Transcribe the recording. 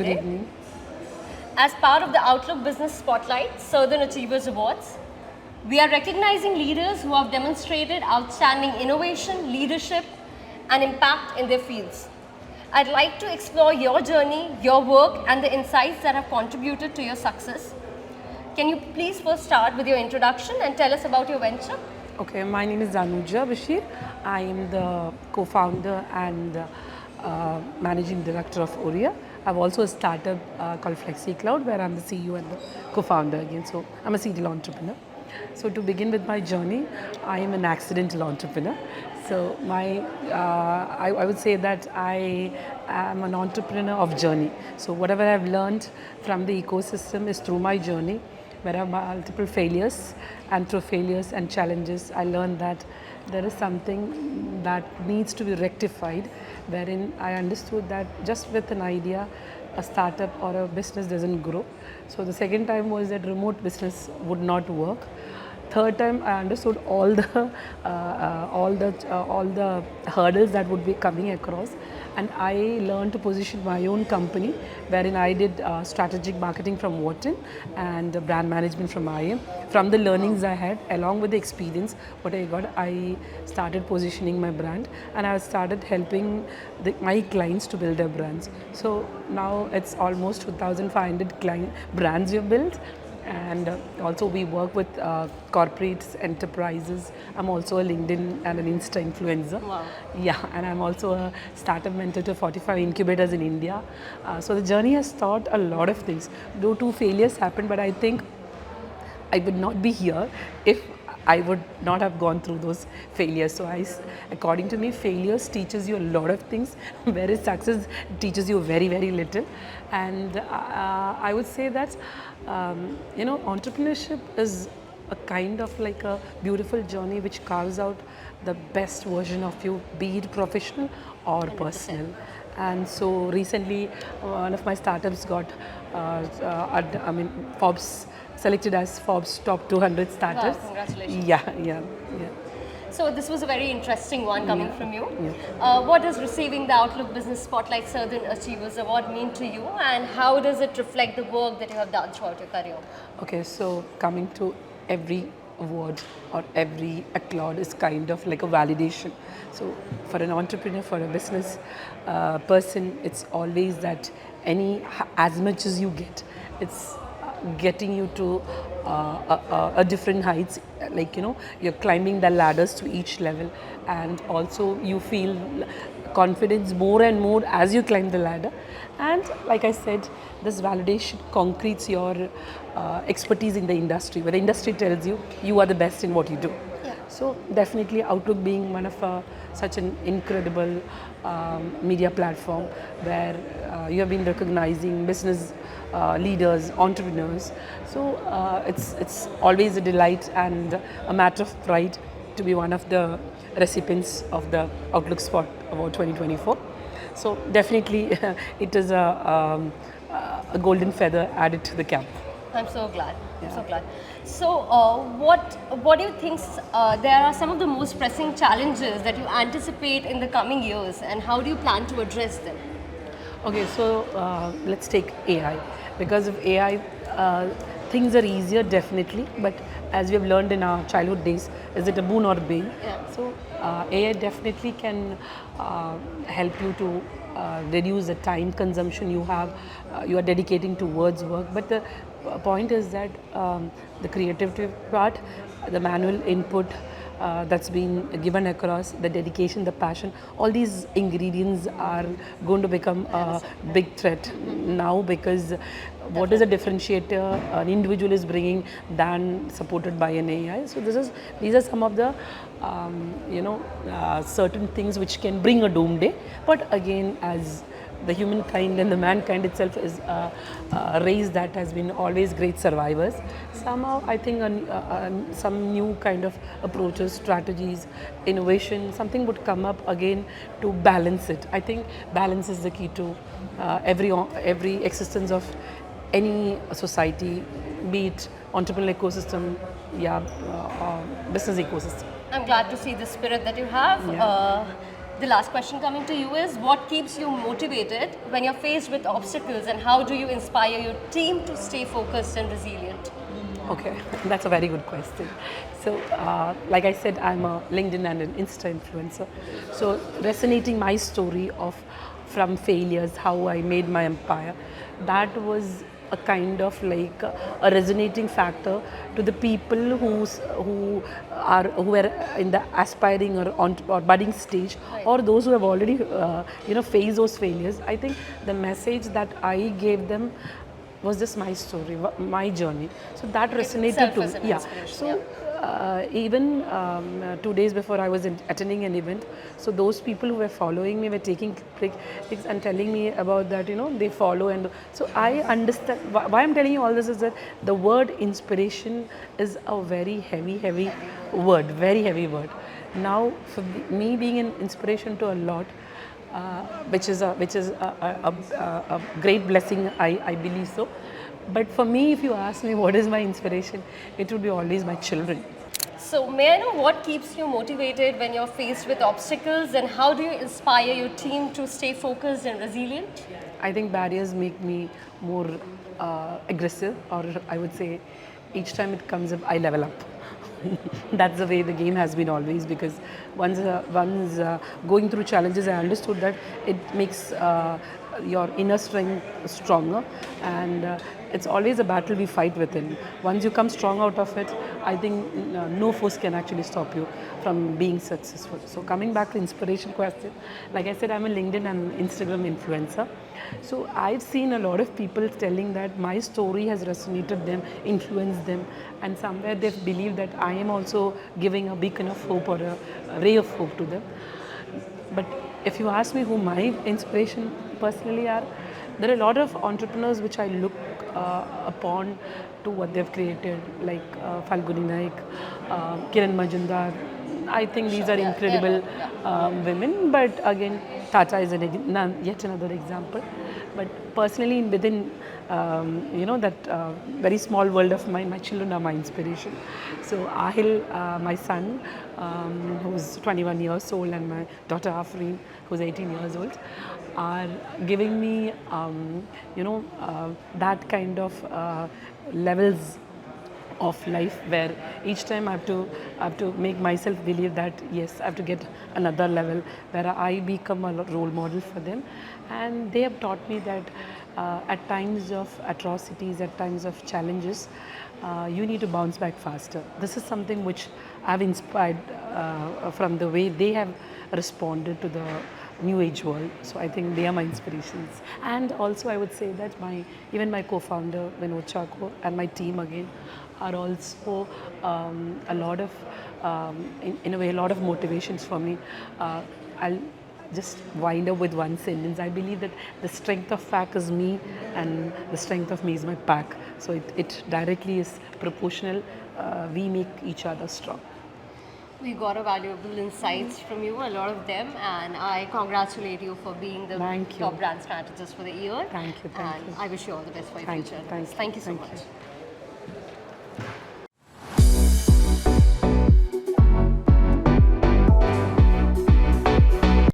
today. Good evening. As part of the Outlook Business Spotlight Southern Achievers Awards, we are recognizing leaders who have demonstrated outstanding innovation, leadership, and impact in their fields. I'd like to explore your journey, your work, and the insights that have contributed to your success. Can you please first start with your introduction and tell us about your venture? Okay, my name is Anooja Bashir. I am the co-founder and managing director of Oureansoul. I have also a startup called FlexiCloud where I'm the CEO and the co-founder again. So I'm a serial entrepreneur. So to begin with my journey, I am an accidental entrepreneur. So I would say that I am an entrepreneur of journey. So whatever I've learned from the ecosystem is through my journey. There are multiple failures, and through failures and challenges, I learned that there is something that needs to be rectified, wherein I understood that just with an idea, a startup or a business doesn't grow. So the second time was that remote business would not work. Third time, I understood all the hurdles that would be coming across, and I learned to position my own company, wherein I did strategic marketing from Wharton and brand management from IM. From the learnings I had, along with the experience what I got, I started positioning my brand, and I started helping my clients to build their brands. So now it's almost 2,500 brands we've built. And also we work with corporates, enterprises. I'm also a LinkedIn and an Insta influencer. Wow. Yeah, and I'm also a startup mentor to 45 incubators in India. So the journey has taught a lot of things. Though two failures happened, but I think I would not be here if I would not have gone through those failures. So according to me, failures teaches you a lot of things, whereas success teaches you very, very little. And I would say that, entrepreneurship is a kind of like a beautiful journey which carves out the best version of you, be it professional or 100%. personal. And so recently, one of my startups got, Forbes selected as Forbes top 200 startups. Wow, congratulations. Yeah. So this was a very interesting one coming from you. Yeah. What does receiving the Outlook Business Spotlight Southern Achievers Award mean to you, and how does it reflect the work that you have done throughout your career? Okay, so coming to every award or every applaud is kind of like a validation. So for an entrepreneur, for a business person, it's always that as much as you get, it's getting you to a different heights, like you're climbing the ladders to each level, and also you feel confidence more and more as you climb the ladder. And like I said, this validation concretes your expertise in the industry, where the industry tells you you are the best in what you do. Yeah. So definitely Outlook being one of such an incredible media platform where you have been recognizing business leaders, entrepreneurs. So it's always a delight and a matter of pride to be one of the recipients of the Outlook Spot Award 2024. So definitely it is a golden feather added to the cap. I'm so glad. I'm Yeah. so glad. So, what do you think there are some of the most pressing challenges that you anticipate in the coming years, and how do you plan to address them? Okay, so let's take AI. Because of AI, things are easier definitely, but as we have learned in our childhood days, is it a boon or a bane? Yeah. So AI definitely can help you to reduce the time consumption you are dedicating towards work. But the point is that the creativity part, the manual input, that's been given across, the dedication, the passion, all these ingredients are going to become a big threat now, because what is a differentiator an individual is bringing than supported by an AI. So these are some of the certain things which can bring a doomsday. But again, as the humankind and the mankind itself is a race that has been always great survivors. Somehow I think some new kind of approaches, strategies, innovation, something would come up again to balance it. I think balance is the key to every existence of any society, be it entrepreneurial ecosystem, business ecosystem. I'm glad to see the spirit that you have. Yeah. The last question coming to you is, what keeps you motivated when you're faced with obstacles, and how do you inspire your team to stay focused and resilient? Okay, that's a very good question. So, like I said, I'm a LinkedIn and an Insta influencer. So, resonating my story of from failures, how I made my empire, that was a kind of like a resonating factor to the people who are in the aspiring or budding stage, or those who have already faced those failures. I think the message that I gave them was just my story, my journey. So that resonated Itself too. as an Yeah. inspiration, So yeah. even 2 days before I was attending an event, so those people who were following me were taking pics and telling me about that. They follow, and so I understand why I'm telling you all this is that the word inspiration is a very heavy word, very heavy word. Now, for me being an inspiration to a lot, which is a great blessing. I believe so. But for me, if you ask me what is my inspiration, it would be always my children. So, may I know what keeps you motivated when you're faced with obstacles, and how do you inspire your team to stay focused and resilient? I think barriers make me more aggressive, or I would say each time it comes up, I level up. That's the way the game has been always, because once going through challenges, I understood that it makes your inner strength stronger, and it's always a battle we fight within. Once you come strong out of it, I think no force can actually stop you from being successful. So coming back to inspiration question, like I said, I'm a LinkedIn and Instagram influencer. So I've seen a lot of people telling that my story has resonated them, influenced them, and somewhere they've believed that I am also giving a beacon of hope or a ray of hope to them. But if you ask me who my inspiration personally are, there are a lot of entrepreneurs which I look upon to what they've created, like Falguni Naik, Kiran Majumdar. I think these are Yeah, incredible women, but again, Tata is yet another example. But personally, within that very small world of mine, my children are my inspiration. So Ahil, my son, who's 21 years old, and my daughter Afreen, who's 18 years old, are giving me that kind of levels of life, where each time I have to make myself believe that yes, I have to get another level where I become a role model for them. And they have taught me that at times of atrocities, at times of challenges, you need to bounce back faster. This is something which I've inspired from the way they have responded to the new age world. So I think they are my inspirations. And also I would say that even my co-founder Vinod Chako and my team again are also a lot of in a way a lot of motivations for me. I'll just wind up with one sentence. I believe that the strength of pack is me, and the strength of me is my pack. So it directly is proportional. We make each other strong. We got a valuable insights from you, a lot of them, and I congratulate you for being the Thank you. top brand strategist for the year. Thank you, thank and you. I wish you all the best for your Thank future. you, thank you, Thank you so thank much. you.